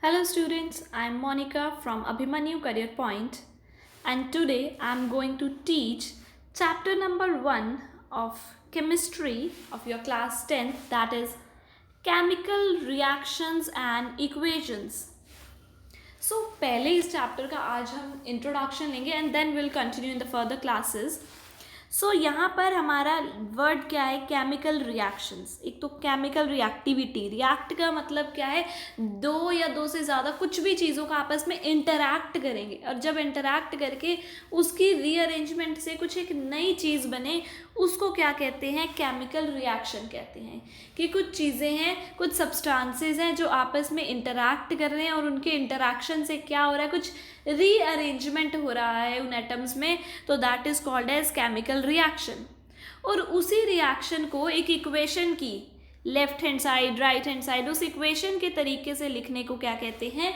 Hello students, I am Monica from Abhimanyu Career Point and today I am going to teach chapter number 1 of chemistry of your class 10th, that is chemical reactions and equations. So पहले इस chapter का आज हम introduction लेंगे and then will continue in the further classes. So यहाँ पर हमारा word क्या है? Chemical reactions. एक तो केमिकल रिएक्टिविटी. रिएक्ट का मतलब क्या है? दो या दो से ज़्यादा कुछ भी चीज़ों का आपस में इंटरैक्ट करेंगे और जब इंटरैक्ट करके उसकी रीअरेंजमेंट से कुछ एक नई चीज़ बने उसको क्या कहते हैं? केमिकल रिएक्शन कहते हैं. कि कुछ चीज़ें हैं, कुछ सब्सटेंसेस हैं जो आपस में इंटरैक्ट कर रहे हैं और उनके इंटरैक्शन से क्या हो रहा है? कुछ रीअरेंजमेंट हो रहा है उन एटम्स में, तो that is called as chemical reaction. और उसी रिएक्शन को एक इक्वेशन की left hand side, right hand side, उस इक्वेशन के तरीके से लिखने को क्या कहते हैं?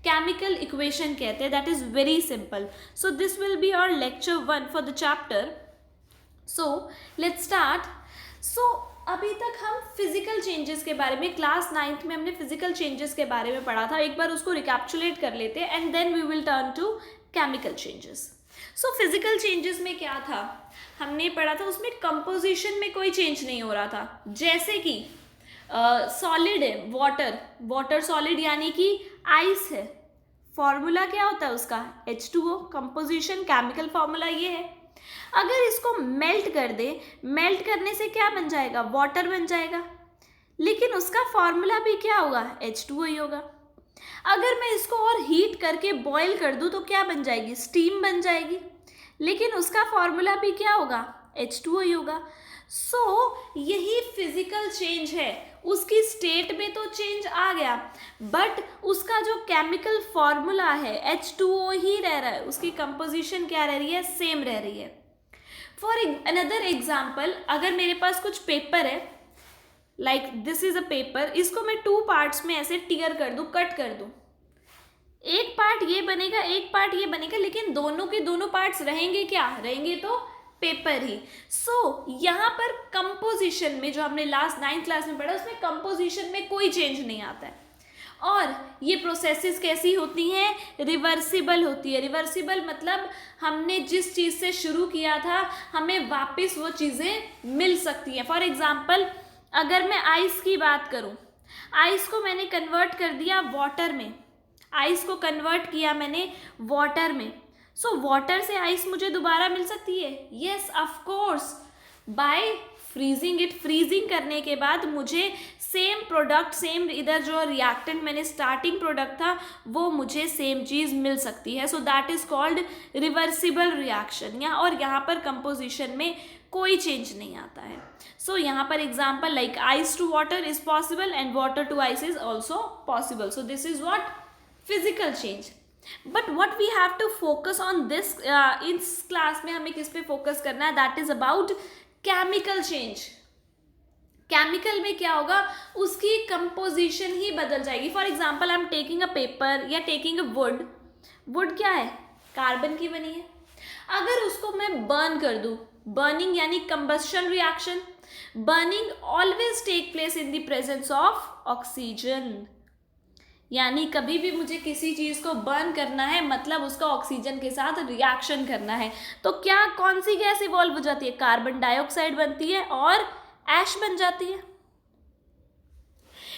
केमिकल इक्वेशन कहते हैं. That is very simple. So this will be our lecture 1 for the chapter. So let's start. So अभी तक हम फिजिकल चेंजेस के बारे में, क्लास 9th में हमने फिजिकल चेंजेस के बारे में पढ़ा था. एक बार उसको रिकैप्चुलेट कर लेते हैं and then we will turn to chemical changes. So physical changes में क्या था हमने पढ़ा था? उसमें कंपोजिशन में कोई चेंज नहीं हो रहा था. जैसे कि सॉलिड है वाटर, वाटर सॉलिड यानी कि आइस है. फॉर्मूला क्या होता है उसका? H2O. कंपोजिशन केमिकल फॉर्मूला ये है. अगर इसको मेल्ट कर दे, मेल्ट करने से क्या बन जाएगा? वाटर बन जाएगा. लेकिन उसका फॉर्मूला भी क्या होगा? H2O ही होगा. अगर मैं इसको और हीट करके बॉईल कर दूं तो क्या बन जाएगी? स्टीम बन जाएगी. लेकिन उसका फॉर्मूला भी क्या होगा? H2O ही होगा. यही फिजिकल चेंज है. उसकी स्टेट में तो चेंज आ गया बट उसका जो केमिकल फॉर्मूला है H2O ही रह रहा है. उसकी कंपोजिशन क्या रह रही है? सेम रह रही है. फॉर अनदर एग्जाम्पल, अगर मेरे पास कुछ पेपर है, like this is a paper, इसको मैं 2 पार्ट्स में ऐसे टीयर कर दूं, कट कर दूं. एक पार्ट ये बनेगा, एक पार्ट ये बनेगा, लेकिन दोनों के दोनों पार्ट्स रहेंगे क्या? रहेंगे तो पेपर ही. यहाँ पर कंपोजिशन में जो हमने लास्ट 9th क्लास में पढ़ा उसमें कंपोजिशन में कोई चेंज नहीं आता है. और ये प्रोसेसेस कैसी होती हैं? रिवर्सिबल होती है. रिवर्सिबल मतलब हमने जिस चीज़ से शुरू किया था हमें वापस वो चीज़ें मिल सकती हैं. फॉर एग्जाम्पल, अगर मैं आइस की बात करूं, आइस को मैंने कन्वर्ट कर दिया वाटर में, आइस को कन्वर्ट किया मैंने वाटर में. वाटर से आइस मुझे दोबारा मिल सकती है? Yes, of course, by freezing it. Freezing करने के बाद मुझे सेम प्रोडक्ट, सेम इधर जो रिएक्टेंट मैंने स्टार्टिंग प्रोडक्ट था वो मुझे सेम चीज़ मिल सकती है. That is called reversible reaction. और यहाँ पर कंपोजिशन में कोई चेंज नहीं आता है. यहाँ पर example like ice to water is possible and water to ice is also possible. This is what? Physical change. But what we have to focus on this, इस क्लास में हमें किस पे फोकस करना है? That is about chemical change. Chemical में क्या होगा? उसकी कंपोजिशन ही बदल जाएगी. For example, I am taking a paper या टेकिंग अ वुड. वुड क्या है? कार्बन की बनी है. अगर उसको मैं बर्न कर दूं, बर्निंग यानी combustion reaction. Burning always take place in the presence of oxygen. यानी कभी भी मुझे किसी चीज़ को बर्न करना है मतलब उसका ऑक्सीजन के साथ रिएक्शन करना है. तो क्या कौन सी गैस इवॉल्व हो जाती है? कार्बन डाइऑक्साइड बनती है और ऐश बन जाती है.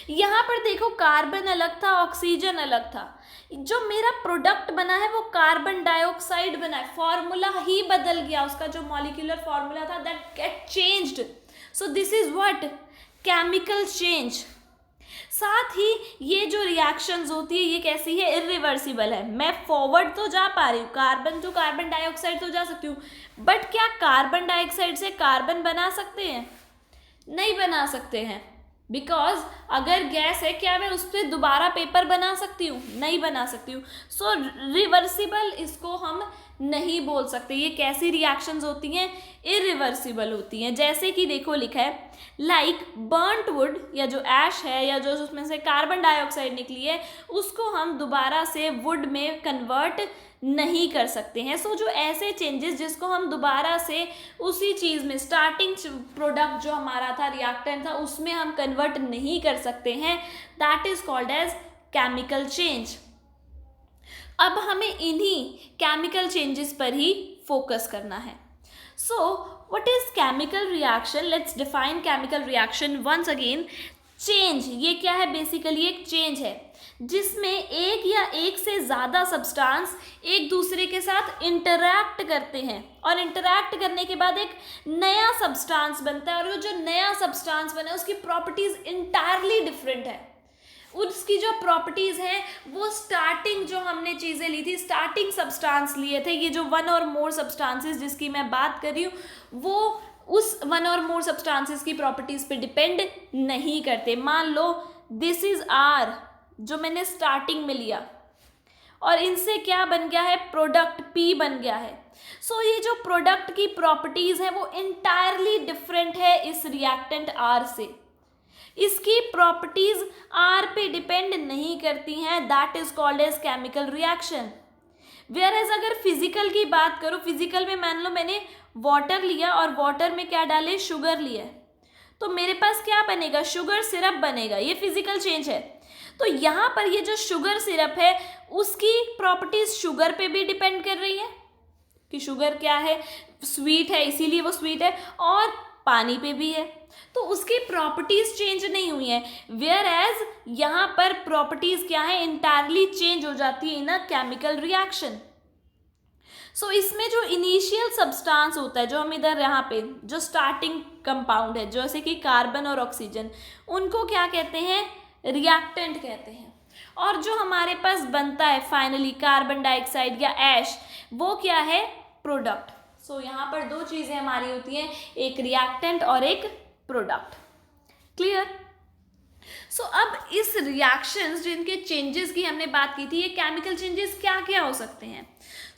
यहाँ पर देखो, कार्बन अलग था, ऑक्सीजन अलग था. जो मेरा प्रोडक्ट बना है वो कार्बन डाइऑक्साइड बना है. फॉर्मूला ही बदल गया, उसका जो मॉलिक्यूलर फॉर्मूला था that get changed. This is what? Chemical change. साथ ही ये जो रिएक्शंस होती है ये कैसी है? इरिवर्सिबल है. मैं फॉरवर्ड तो जा पा रही हूँ, कार्बन टू कार्बन डाइऑक्साइड तो जा सकती हूँ, बट क्या कार्बन डाइऑक्साइड से कार्बन बना सकते हैं? नहीं बना सकते हैं. बिकॉज अगर गैस है, क्या मैं उस पर दोबारा पेपर बना सकती हूँ? नहीं बना सकती हूँ. रिवर्सिबल इसको हम नहीं बोल सकते. ये कैसी रिएक्शंस होती हैं? इरिवर्सिबल होती हैं. जैसे कि देखो लिखा है लाइक बर्न्ट वुड, या जो ऐश है या जो उसमें से कार्बन डाइऑक्साइड निकली है उसको हम दोबारा से वुड में कन्वर्ट नहीं कर सकते हैं. जो ऐसे चेंजेस जिसको हम दोबारा से उसी चीज़ में, स्टार्टिंग प्रोडक्ट जो हमारा था, रिएक्टेंट था, उसमें हम कन्वर्ट नहीं कर सकते हैं, that is called as chemical change. अब हमें इन्हीं केमिकल चेंजेस पर ही फोकस करना है। So what is chemical reaction? Let's define chemical reaction once again. Change, ये क्या है? बेसिकली एक चेंज है जिसमें एक या एक से ज़्यादा सब्सटेंस एक दूसरे के साथ इंटरैक्ट करते हैं और इंटरैक्ट करने के बाद एक नया सब्सटेंस बनता है, और वो जो नया सब्सटेंस बना है उसकी प्रॉपर्टीज इंटायरली डिफरेंट है। उसकी जो प्रॉपर्टीज़ हैं वो स्टार्टिंग जो हमने चीज़ें ली थी, स्टार्टिंग सब्सटेंस लिए थे, ये जो वन और मोर सब्सटेंसेस जिसकी मैं बात कर रही हूँ वो उस वन और मोर सब्सटेंसेस की प्रॉपर्टीज़ पे डिपेंड नहीं करते। मान लो दिस इज आर, जो मैंने स्टार्टिंग में लिया, और इनसे क्या बन गया है? प्रोडक्ट पी बन गया है। सो ये जो प्रोडक्ट की प्रॉपर्टीज़ हैं वो इंटायरली डिफरेंट है इस रिएक्टेंट आर से। इसकी प्रॉपर्टीज आर पे डिपेंड नहीं करती हैं, that is called as chemical reaction. Whereas अगर फिजिकल की बात करो, फिजिकल में मान लो मैंने वाटर लिया और वाटर में क्या डाले? शुगर लिया, तो मेरे पास क्या बनेगा? शुगर सिरप बनेगा। ये फिजिकल चेंज है। तो यहाँ पर ये जो शुगर सिरप है उसकी प्रॉपर्टीज शुगर पे भी डिपेंड कर रही है कि शुगर क्या है? स्वीट है, इसीलिए वो स्वीट है, और पानी पे भी है, तो उसकी प्रॉपर्टीज चेंज नहीं हुई है। वेयर एज यहाँ पर प्रॉपर्टीज क्या है? इंटायरली चेंज हो जाती है इन अ केमिकल रिएक्शन। सो इसमें जो इनिशियल सब्सटेंस होता है, जो हम इधर यहाँ पे जो स्टार्टिंग कंपाउंड है जैसे कि कार्बन और ऑक्सीजन, उनको क्या कहते हैं? रिएक्टेंट कहते हैं। और जो हमारे पास बनता है फाइनली कार्बन डाइऑक्साइड या ऐश, वो क्या है? प्रोडक्ट। सो यहाँ पर दो चीज़ें हमारी होती हैं, एक रिएक्टेंट और एक प्रोडक्ट। क्लियर? सो अब इस रिएक्शंस जिनके चेंजेस की हमने बात की थी, ये केमिकल चेंजेस क्या क्या हो सकते हैं?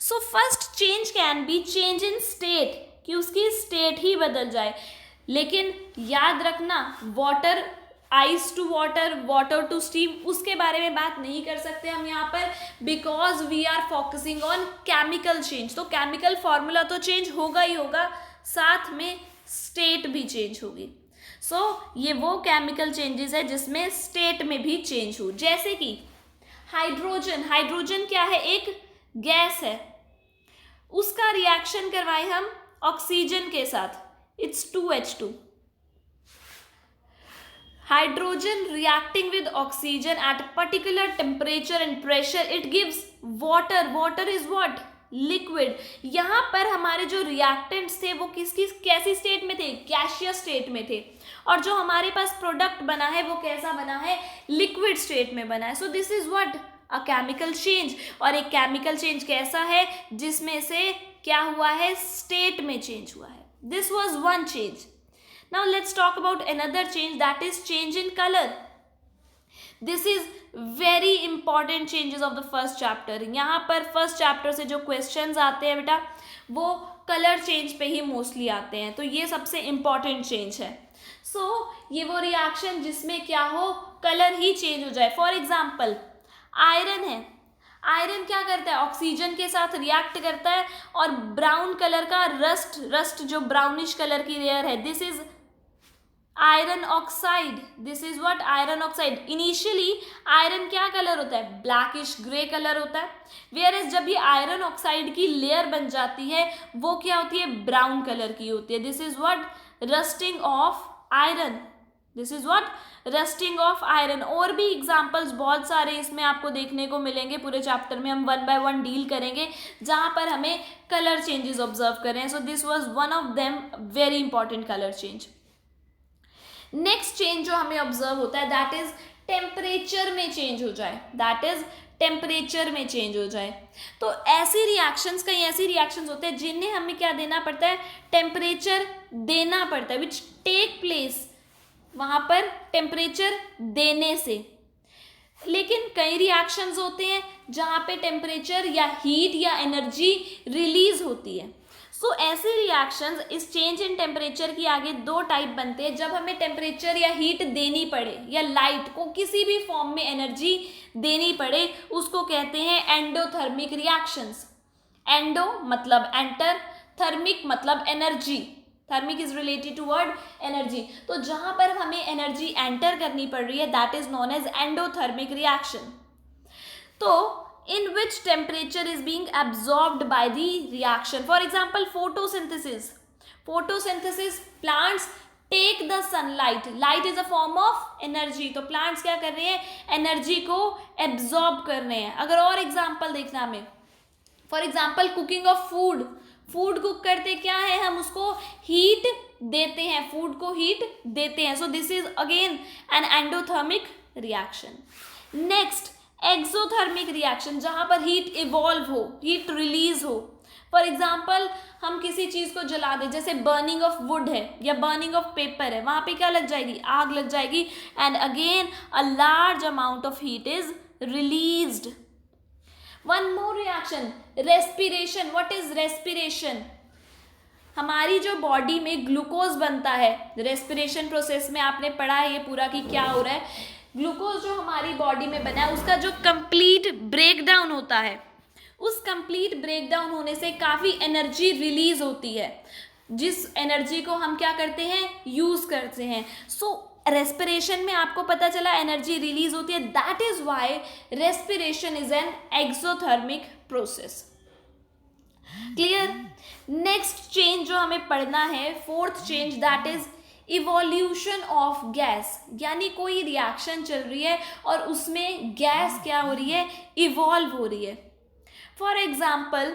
So first change can be change in state, कि उसकी स्टेट ही बदल जाए। लेकिन याद रखना, water ice to water, water to steam, उसके बारे में बात नहीं कर सकते हम यहाँ पर, because we are focusing on chemical change. तो केमिकल फॉर्मूला तो चेंज होगा ही होगा, साथ में स्टेट भी चेंज होगी। सो ये वो केमिकल चेंजेस है जिसमें स्टेट में भी चेंज हो, जैसे कि हाइड्रोजन। हाइड्रोजन क्या है? एक गैस है, उसका रिएक्शन करवाए हम ऑक्सीजन के साथ, it's 2H2। Hydrogen reacting with oxygen at a particular temperature and pressure, it gives water. Water is what? Liquid. यहाँ पर हमारे जो reactants थे वो किसकी कैसी स्टेट में थे? गैसियस स्टेट में थे, और जो हमारे पास प्रोडक्ट बना है वो कैसा बना है? लिक्विड स्टेट में बना है। So this is what? A chemical change. और एक केमिकल चेंज कैसा है? जिसमें से क्या हुआ है? स्टेट में चेंज हुआ है। This was one change. Now let's talk about another change, that is change in color. This is very important changes of the first chapter. यहाँ पर फर्स्ट चैप्टर से जो क्वेश्चंस आते हैं बेटा वो कलर चेंज पे ही मोस्टली आते हैं, तो ये सबसे इम्पॉर्टेंट चेंज है। सो ये वो रिएक्शन जिसमें क्या हो? कलर ही चेंज हो जाए। फॉर एग्जाम्पल आयरन है, आयरन क्या करता है? ऑक्सीजन के साथ रिएक्ट करता है और ब्राउन कलर का रस्ट जो ब्राउनिश कलर की लेयर है, this is iron oxide. This is what? Iron oxide. Initially iron क्या कलर होता है? ब्लैकिश ग्रे कलर होता है, वेयर एज जब ये आयरन ऑक्साइड की लेयर बन जाती है वो क्या होती है? ब्राउन कलर की होती है। This is what? Rusting of iron. This is what? Rusting of iron. और भी एग्जाम्पल्स बहुत सारे इसमें आपको देखने को मिलेंगे, पूरे चैप्टर में हम वन बाय वन डील करेंगे जहाँ पर हमें कलर चेंजेस ऑब्जर्व करें। So this was one of them very important colour change. Next change जो हमें ऑब्जर्व होता है दैट इज टेम्परेचर में चेंज हो जाए, दैट इज टेम्परेचर में चेंज हो जाए। तो ऐसी रिएक्शंस, कई ऐसी रिएक्शंस होते हैं जिन्हें हमें क्या देना पड़ता है? टेम्परेचर देना पड़ता है, विच टेक प्लेस वहाँ पर टेम्परेचर देने से। लेकिन कई रिएक्शंस होते हैं जहाँ पे टेम्परेचर या हीट या एनर्जी रिलीज होती है। सो ऐसे रिएक्शंस इस चेंज इन टेम्परेचर की आगे दो टाइप बनते हैं, जब हमें टेम्परेचर या हीट देनी पड़े या लाइट को किसी भी फॉर्म में एनर्जी देनी पड़े, उसको कहते हैं एंडोथर्मिक रिएक्शंस। एंडो मतलब एंटर, थर्मिक मतलब energy. Thermic is related to word energy. तो जहां पर हमें एनर्जी एंटर करनी पड़ रही है that is known as endothermic reaction. तो in which temperature is being absorbed by the reaction. For example, photosynthesis. Photosynthesis, plants take the sunlight. Light is a form of energy. तो plants क्या कर रहे हैं, एनर्जी को absorb कर रहे हैं. अगर और एग्जाम्पल देखना हमें, for example cooking of food. Food cook करते क्या है, हम उसको हीट देते हैं, फूड को हीट देते हैं. So this is again an endothermic reaction. Next exothermic reaction, जहां पर हीट इवॉल्व हो, हीट रिलीज हो. फॉर एग्जाम्पल हम किसी चीज को जला दें, जैसे बर्निंग ऑफ वुड है या बर्निंग ऑफ पेपर है, वहां पे क्या लग जाएगी, आग लग जाएगी. And again a large amount of heat is released. One more reaction, respiration. What is respiration? हमारी जो बॉडी में ग्लूकोज बनता है, रेस्पिरेशन प्रोसेस में आपने पढ़ा है ये पूरा कि क्या हो रहा है. ग्लूकोज जो हमारी बॉडी में बना है उसका जो कंप्लीट ब्रेकडाउन होता है, उस कंप्लीट ब्रेकडाउन होने से काफ़ी एनर्जी रिलीज होती है, जिस एनर्जी को हम क्या करते हैं, यूज़ करते हैं. सो रेस्पिरेशन में आपको पता चला एनर्जी रिलीज होती है. That is why respiration is an exothermic process. Clear. Next change जो हमें पढ़ना है, fourth change, that is evolution of gas. यानी कोई रिएक्शन चल रही है और उसमें गैस क्या हो रही है, इवॉल्व हो रही है. फॉर एग्जाम्पल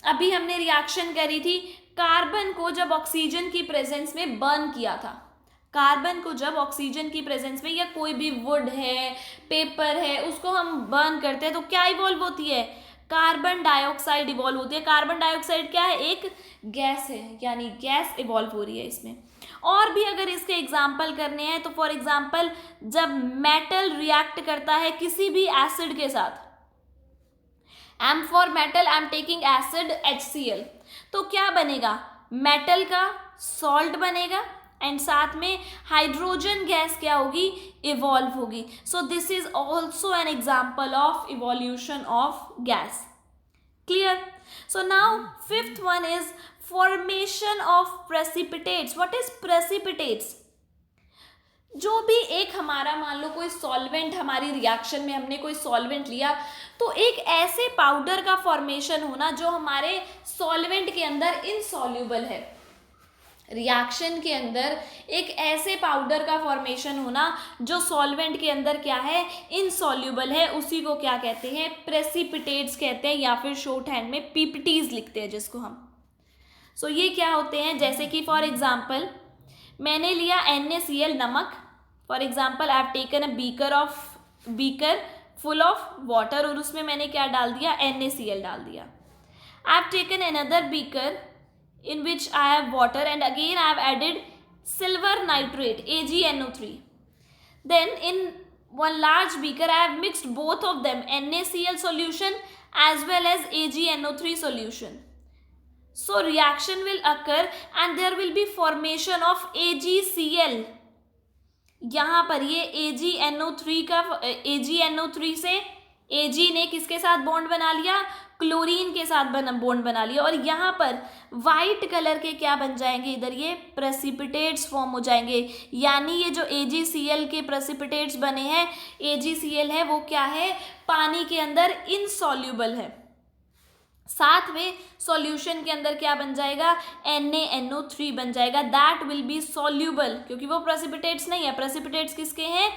अभी हमने रिएक्शन करी थी, कार्बन को जब ऑक्सीजन की प्रेजेंस में बर्न किया था. कार्बन को जब ऑक्सीजन की प्रेजेंस में या कोई भी वुड है, पेपर है, उसको हम बर्न करते हैं तो क्या इवॉल्व होती है, कार्बन डाइऑक्साइड इवॉल्व होती है. कार्बन डाइऑक्साइड क्या है, एक गैस है, यानी गैस इवॉल्व हो रही है इसमें. और भी अगर इसके एग्जाम्पल करने हैं तो फॉर एग्जाम्पल जब मेटल रिएक्ट करता है किसी भी एसिड के साथ, M for metal, I am taking acid HCl, तो क्या बनेगा, मेटल का सॉल्ट बनेगा एंड साथ में हाइड्रोजन गैस क्या होगी, इवॉल्व होगी. So this is also an example of evolution of gas. Clear. So now fifth one is formation of precipitates. What is precipitates? जो भी एक हमारा मान लो कोई सॉल्वेंट, हमारी रिएक्शन में हमने कोई सॉल्वेंट लिया तो एक ऐसे पाउडर का फॉर्मेशन होना जो हमारे सॉल्वेंट के अंदर इनसॉल्यूबल है. रिएक्शन के अंदर एक ऐसे पाउडर का फॉर्मेशन होना जो सॉल्वेंट के अंदर क्या है, इनसॉल्यूबल है, उसी को क्या कहते हैं, प्रेसिपिटेट्स कहते हैं, या फिर शॉर्ट हैंड में पीपीटीज लिखते हैं जिसको हम. सो ये क्या होते हैं, जैसे कि फॉर एग्जाम्पल मैंने लिया NaCl नमक. For example I have taken a beaker full of water और उसमें मैंने क्या डाल दिया, NaCl डाल दिया. I have taken another beaker in which I have water and again I have added silver nitrate AgNO3. Then in one large beaker I have mixed both of them, NaCl solution as well as AgNO3 solution. So reaction will occur and there will be formation of AgCl. यहाँ पर ये AgNO3 से Ag ने किसके साथ bond बना लिया, chlorine के साथ बॉन्ड बना लिया, और यहाँ पर वाइट कलर के क्या बन जाएंगे, इधर ये प्रेसिपिटेट्स फॉर्म हो जाएंगे. यानी ये जो AgCl के प्रेसिपिटेट्स बने हैं, AgCl है वो क्या है, पानी के अंदर इनसॉल्यूबल है. साथ में सॉल्यूशन के अंदर क्या बन जाएगा, NaNO3 बन जाएगा. दैट विल बी सॉल्यूबल, क्योंकि वो प्रेसिपिटेट्स नहीं है, प्रेसिपिटेट्स किसके हैं,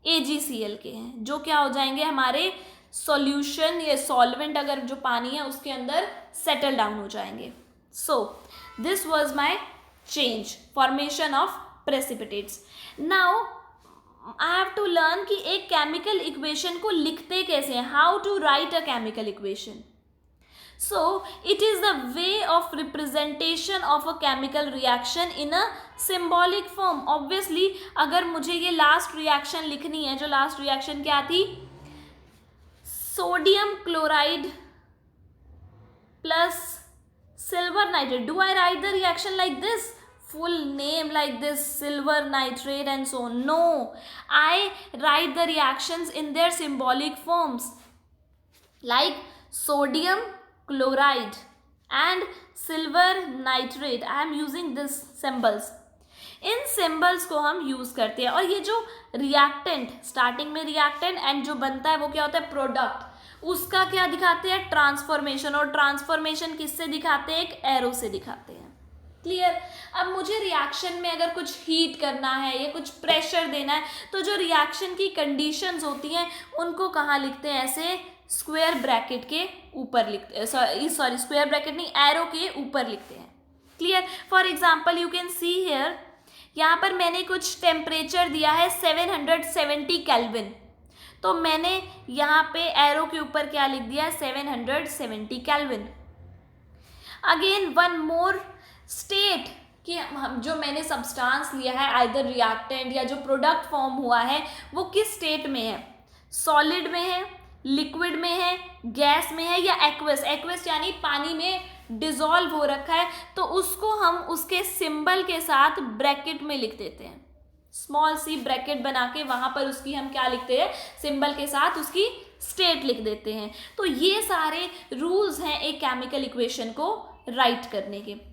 AgCl के हैं, जो क्या हो जाएंगे हमारे सॉल्यूशन या सॉल्वेंट अगर जो पानी है उसके अंदर सेटल डाउन हो जाएंगे. So this was my change, formation of precipitates. Now I have to learn कि एक केमिकल इक्वेशन को लिखते कैसे हैं, how to write a chemical equation. So it is the way of representation of a chemical reaction in a symbolic form. Obviously अगर मुझे ये last reaction लिखनी है, जो लास्ट रिएक्शन क्या थी, sodium chloride plus silver nitrate. Do I write the reaction like this? Full name like this, silver nitrate and so on? No, I write the reactions in their symbolic forms like sodium chloride and silver nitrate. I am using this symbols. In symbols को हम use करते हैं, और ये जो reactant, starting में reactant and जो बनता है वो क्या होता है, प्रोडक्ट, उसका क्या दिखाते हैं, ट्रांसफॉर्मेशन, और ट्रांसफॉर्मेशन किससे दिखाते हैं, एक एरो से दिखाते हैं। क्लियर। अब मुझे रिएक्शन में अगर कुछ हीट करना है या कुछ प्रेशर देना है, तो जो रिएक्शन की कंडीशंस होती हैं उनको कहाँ लिखते हैं, ऐसे स्क्वायर ब्रैकेट के ऊपर लिखते हैं, सॉरी स्क्वायर ब्रैकेट नहीं, एरो के ऊपर लिखते हैं। Clear. For example you can see here, यहाँ पर मैंने कुछ टेम्परेचर दिया है 770 केल्विन, तो मैंने यहाँ पे एरो के ऊपर क्या लिख दिया है, 770 kelvin. Again one more state कि हम जो मैंने सब्सटेंस लिया है, आइदर रिएक्टेंट या जो प्रोडक्ट फॉर्म हुआ है, वो किस स्टेट में है, सॉलिड में है, लिक्विड में है, गैस में है, या एक्वस, एक्वस यानी पानी में डिसॉल्व हो रखा है, तो उसको हम उसके सिंबल के साथ ब्रैकेट में लिख देते हैं, स्मॉल सी ब्रैकेट बना के वहां पर उसकी हम क्या लिखते हैं, सिंबल के साथ उसकी स्टेट लिख देते हैं। तो ये सारे रूल्स हैं एक केमिकल इक्वेशन को राइट करने के।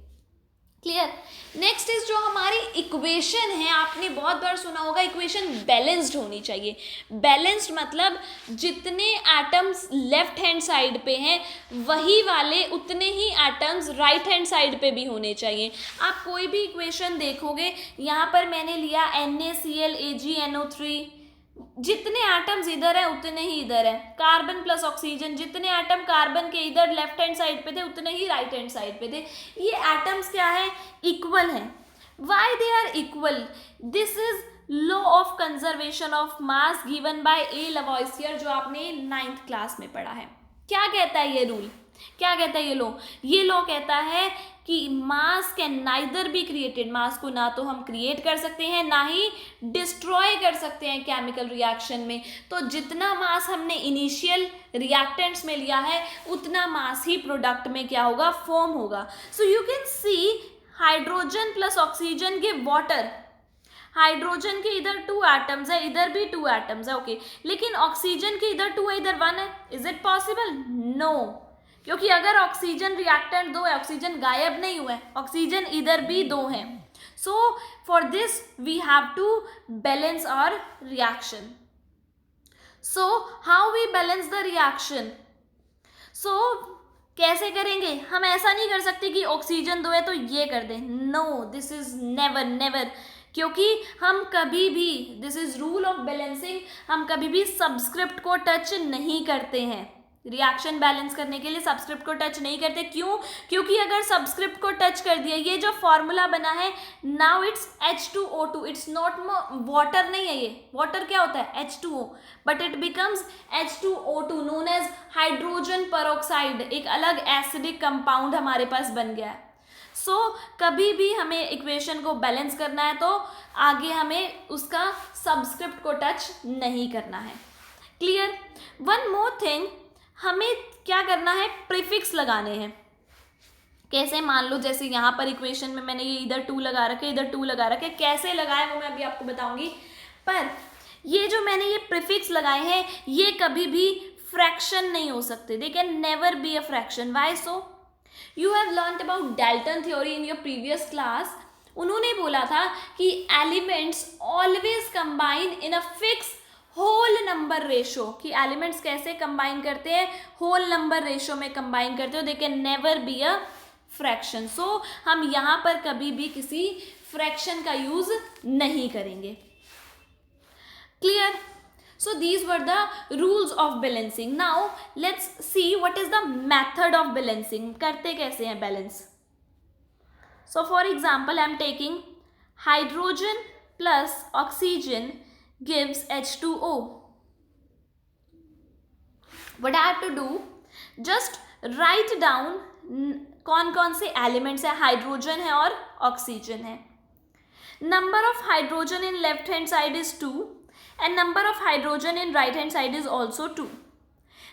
क्लियर। नेक्स्ट इज जो हमारी इक्वेशन है, आपने बहुत बार सुना होगा इक्वेशन बैलेंस्ड होनी चाहिए। बैलेंस्ड मतलब जितने एटम्स लेफ्ट हैंड साइड पे हैं वही वाले उतने ही एटम्स राइट हैंड साइड पे भी होने चाहिए। आप कोई भी इक्वेशन देखोगे, यहाँ पर मैंने लिया NaClAgNO3, जितने एटम्स इधर है उतने ही इधर है, कार्बन प्लस ऑक्सीजन, जितने एटम कार्बन के इधर लेफ्ट हैंड साइड पे थे उतने ही राइट हैंड साइड पे थे। ये एटम्स क्या है, इक्वल हैं। Why they are equal, this is law of conservation of mass given by a Lavoisier, जो आपने 9th क्लास में पढ़ा है। क्या कहता है ये रूल, क्या कहता है ये लॉ कहता है कि mass can neither be created, mass को ना तो हम क्रिएट कर सकते हैं ना ही डिस्ट्रॉय कर सकते हैं केमिकल रिएक्शन में। तो जितना मास हमने इनिशियल रिएक्टेंट्स में लिया है उतना मास ही प्रोडक्ट में क्या होगा, फॉर्म होगा। So you can C hydrogen plus oxygen give water. Hydrogen के इधर 2 एटम्स है, इधर भी 2 एटम्स है, ओके, लेकिन ऑक्सीजन के इधर 2 है, इधर 1 है। Is it possible? नो, क्योंकि अगर ऑक्सीजन रिएक्टेंट 2 है, ऑक्सीजन गायब नहीं हुआ है, ऑक्सीजन इधर भी 2 है। So for this we have to balance our reaction. So how we balance the reaction? So कैसे करेंगे? हम ऐसा नहीं कर सकते कि ऑक्सीजन 2 है तो ये कर दें, no, this is never never, क्योंकि हम कभी भी, this is rule of balancing, हम कभी भी सबस्क्रिप्ट को टच नहीं करते हैं। रिएक्शन बैलेंस करने के लिए सबस्क्रिप्ट को टच नहीं करते। क्यों? क्योंकि अगर सबस्क्रिप्ट को टच कर दिया, ये जो फॉर्मूला बना है now it's H2O2, it's not water नहीं है, ये वाटर क्या होता है, H2O, but it becomes H2O2 known as hydrogen peroxide, एक अलग एसिडिक कंपाउंड हमारे पास बन गया है। सो कभी भी हमें इक्वेशन को बैलेंस करना है तो आगे हमें उसका सबस्क्रिप्ट को टच नहीं करना है। क्लियर। वन मोर थिंग, हमें क्या करना है, प्रीफिक्स लगाने हैं। कैसे? मान लो जैसे यहाँ पर इक्वेशन में मैंने ये इधर 2 लगा रखे, इधर 2 लगा रखे, कैसे लगाए वो मैं अभी आपको बताऊंगी। पर ये जो मैंने ये प्रीफिक्स लगाए हैं ये कभी भी फ्रैक्शन नहीं हो सकते, they can never be a fraction. Why so? You have learned about Dalton theory in your previous class. उन्होंने बोला था कि elements always combine in a fix whole number ratio, कि एलिमेंट्स कैसे कंबाइन करते हैं, होल नंबर रेशो में combine करते हो, they can never be a fraction. So हम यहाँ पर कभी भी किसी फ्रैक्शन का यूज नहीं करेंगे। Clear. So these were the rules of balancing. Now let's see what is the method of balancing, करते कैसे हैं balance. So for example I am taking hydrogen plus oxygen gives H2O. What I have to do? Just write down कौन कौन से elements है, hydrogen है और oxygen है। Number of hydrogen in left hand side is 2 and number of hydrogen in right hand side is also 2.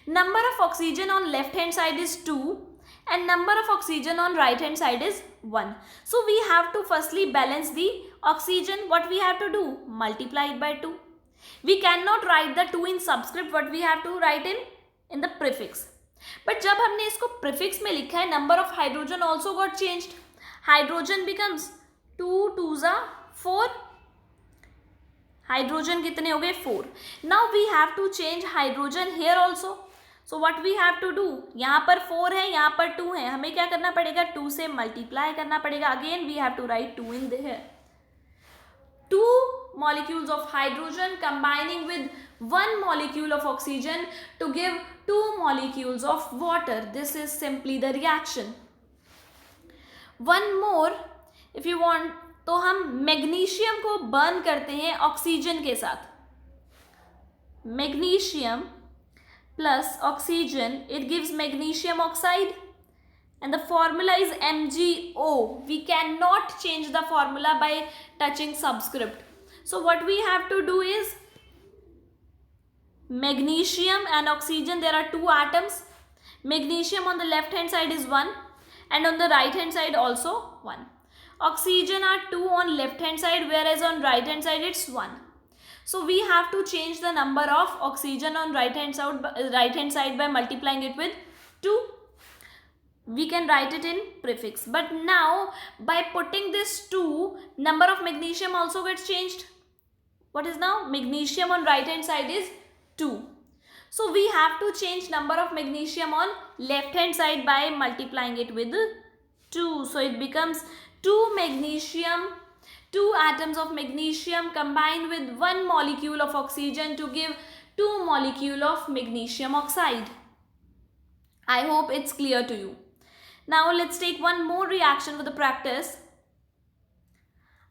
Number of oxygen on left hand side is 2 and number of oxygen on right hand side is 1. So we have to firstly balance the oxygen. What we have to do? Multiply it by 2. We cannot write the 2 in subscript. What we have to write in the prefix. But जब हमने इसको prefix में लिखा है, number of hydrogen also got changed. Hydrogen becomes 2 2s are 4. Hydrogen कितने हो गए? 4. Now we have to change hydrogen here also. So what we have to do, यहाँ पर 4 है, यहाँ पर 2 है, हमें क्या करना पड़ेगा? 2 से मल्टीप्लाई करना पड़ेगा. Again we have to write 2 in there. 2 molecules of hydrogen combining with 1 molecule of oxygen to give 2 molecules of water. This is simply the reaction. One more, if you want, तो हम magnesium को burn करते हैं oxygen के साथ. Magnesium plus oxygen, it gives magnesium oxide. And the formula is MgO. We cannot change the formula by touching subscript. So what we have to do is, magnesium and oxygen, there are 2 atoms. Magnesium on the left hand side is 1 and on the right hand side also 1. Oxygen are 2 on left hand side, whereas on right hand side it's 1. So we have to change the number of oxygen on right hand side by multiplying it with 2. We can write it in prefix, but now by putting this 2, number of magnesium also gets changed. What is now? Magnesium on right hand side is 2. So we have to change number of magnesium on left hand side by multiplying it with 2. So it becomes 2 magnesium, 2 atoms of magnesium combined with 1 molecule of oxygen to give 2 molecule of magnesium oxide. I hope it's clear to you. Now let's take one more reaction for the practice.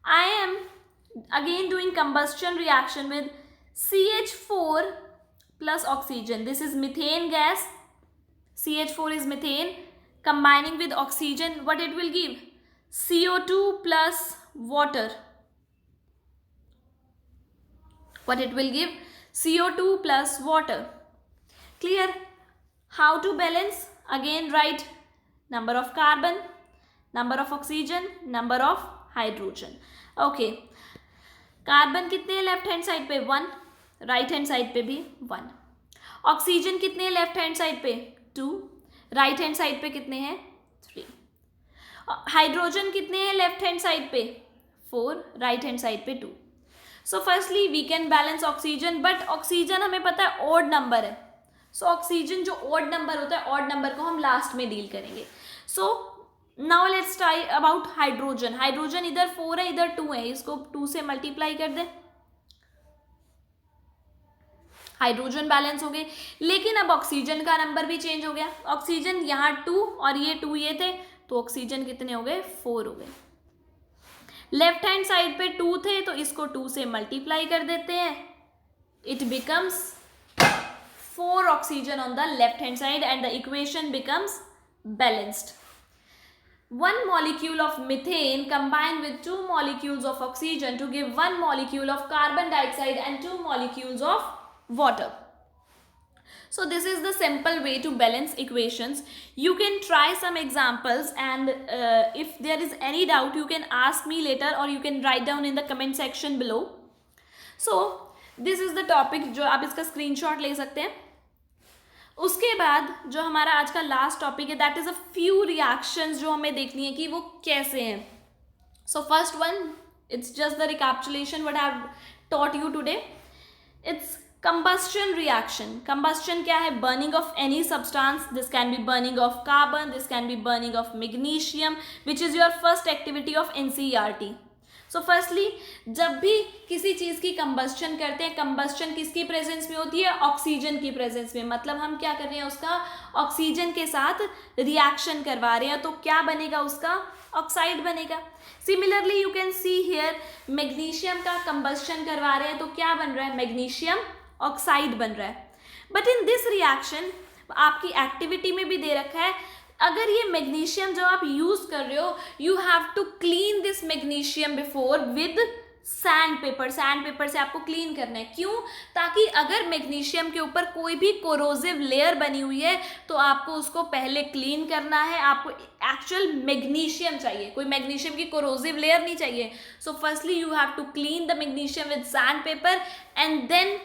I am again doing combustion reaction with CH4 plus oxygen. This is methane gas. CH4 is methane. Combining with oxygen, what it will give? CO2 plus water. What it will give? CO2 plus water. Clear? How to balance? Again write number of carbon, number of oxygen, number of hydrogen. Okay, carbon कितने हैं left hand side पे? 1. Right hand side पे भी 1. Oxygen कितने हैं left hand side पे? 2. Right hand side पे कितने हैं? 3. हाइड्रोजन कितने हैं लेफ्ट हैंड साइड पे? 4. राइट हैंड साइड पे 2. So firstly we can balance oxygen, but oxygen हमें पता है ऑड नंबर है. सो ऑक्सीजन जो ऑड नंबर होता है, ऑड नंबर को हम लास्ट में डील करेंगे. So now let's try about hydrogen. Hydrogen इधर 4 है, इधर 2 है, इसको 2 से मल्टीप्लाई कर दे. हाइड्रोजन बैलेंस हो गए. लेकिन अब ऑक्सीजन का नंबर भी चेंज हो गया. ऑक्सीजन यहाँ 2 और ये 2 ये थे, तो ऑक्सीजन कितने हो गए? 4 हो गए. लेफ्ट हैंड साइड पे 2 थे, तो इसको 2 से मल्टीप्लाई कर देते हैं. It becomes 4 oxygen on the left hand side and the equation becomes balanced. 1 molecule of methane combined with 2 molecules of oxygen to give 1 molecule of carbon dioxide and 2 molecules of water. So this is the simple way to balance equations. You can try some examples, and if there is any doubt you can ask me later or you can write down in the comment section below. So this is the topic जो आप इसका screenshot ले सकते हैं. उसके बाद जो हमारा आज का लास्ट टॉपिक है, that is a few reactions जो हमें देखनी है कि वो कैसे हैं. So first one, it's just the recapitulation what I have taught you today. It's combustion reaction. Combustion क्या है? Burning of any substance. This can be burning of carbon, this can be burning of magnesium, which is your first activity of NCERT. So firstly जब भी किसी चीज़ की combustion करते हैं, combustion किसकी presence में होती है? ऑक्सीजन की प्रेजेंस में. मतलब हम क्या कर रहे हैं? उसका ऑक्सीजन के साथ रिएक्शन करवा रहे हैं, तो क्या बनेगा? उसका ऑक्साइड बनेगा. Similarly you can see here, magnesium का कंबस्शन करवा रहे हैं, तो क्या बन रहा है? मैग्नीशियम ऑक्साइड बन रहा है. बट इन दिस रिएक्शन आपकी एक्टिविटी में भी दे रखा है, अगर ये मैग्नीशियम जो आप यूज कर रहे हो, you have to clean this magnesium before with sand paper. Sandpaper से आपको क्लीन करना है. क्यों? ताकि अगर मैग्नीशियम के ऊपर कोई भी कोरोसिव लेयर बनी हुई है तो आपको उसको पहले क्लीन करना है. आपको एक्चुअल मैग्नीशियम चाहिए, कोई मैग्नीशियम की कोरोसिव लेयर नहीं चाहिए. So firstly you have to clean the magnesium with sand paper and then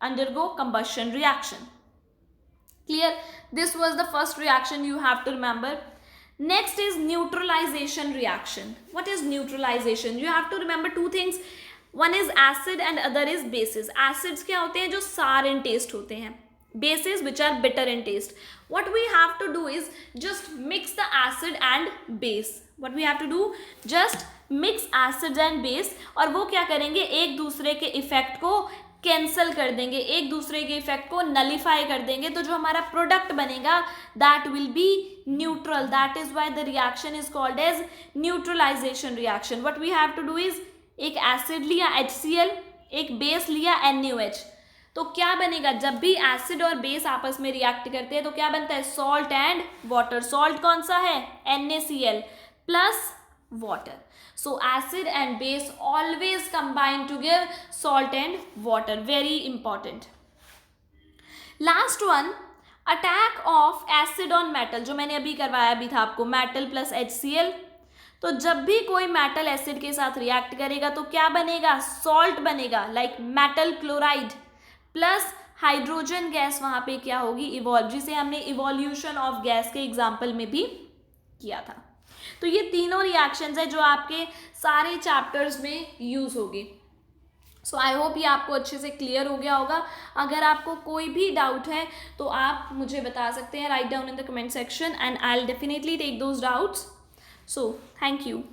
undergo combustion reaction. Clear? This was the first reaction you have to remember. Next is neutralization reaction. What is neutralization? You have to remember two things. One is acid and other is bases. Acids क्या होते हैं? जो sour in taste होते हैं. Bases which are bitter in taste. What we have to do is just mix the acid and base. What we have to do? Just mix acid and base. और वो क्या करेंगे? एक दूसरे के effect को कैंसल कर देंगे, एक दूसरे के इफेक्ट को नलीफाई कर देंगे. तो जो हमारा प्रोडक्ट बनेगा that will be neutral. That is why the reaction is called as neutralisation reaction. What we have to do is एक एसिड लिया HCl, एक बेस लिया NaOH. तो क्या बनेगा? जब भी एसिड और बेस आपस में रिएक्ट करते हैं तो क्या बनता है? Salt and water. सॉल्ट कौन सा है? NaCl plus water. So acid and base always combine to give salt and water. Very important. Last one, attack of acid on metal. जो मैंने अभी करवाया भी था आपको, metal plus HCl. तो जब भी कोई मेटल एसिड के साथ रिएक्ट करेगा तो क्या बनेगा? सॉल्ट बनेगा, like metal chloride plus hydrogen gas वहां पे क्या होगी? इवॉल्व, जिसे हमने इवोल्यूशन ऑफ गैस के एग्जाम्पल में भी किया था. तो ये तीनों रिएक्शंस है जो आपके सारे चैप्टर्स में यूज होगी. सो आई होप ये आपको अच्छे से क्लियर हो गया होगा. अगर आपको कोई भी डाउट है तो आप मुझे बता सकते हैं, write down in the comment section and I will definitely take those doubts. So thank you.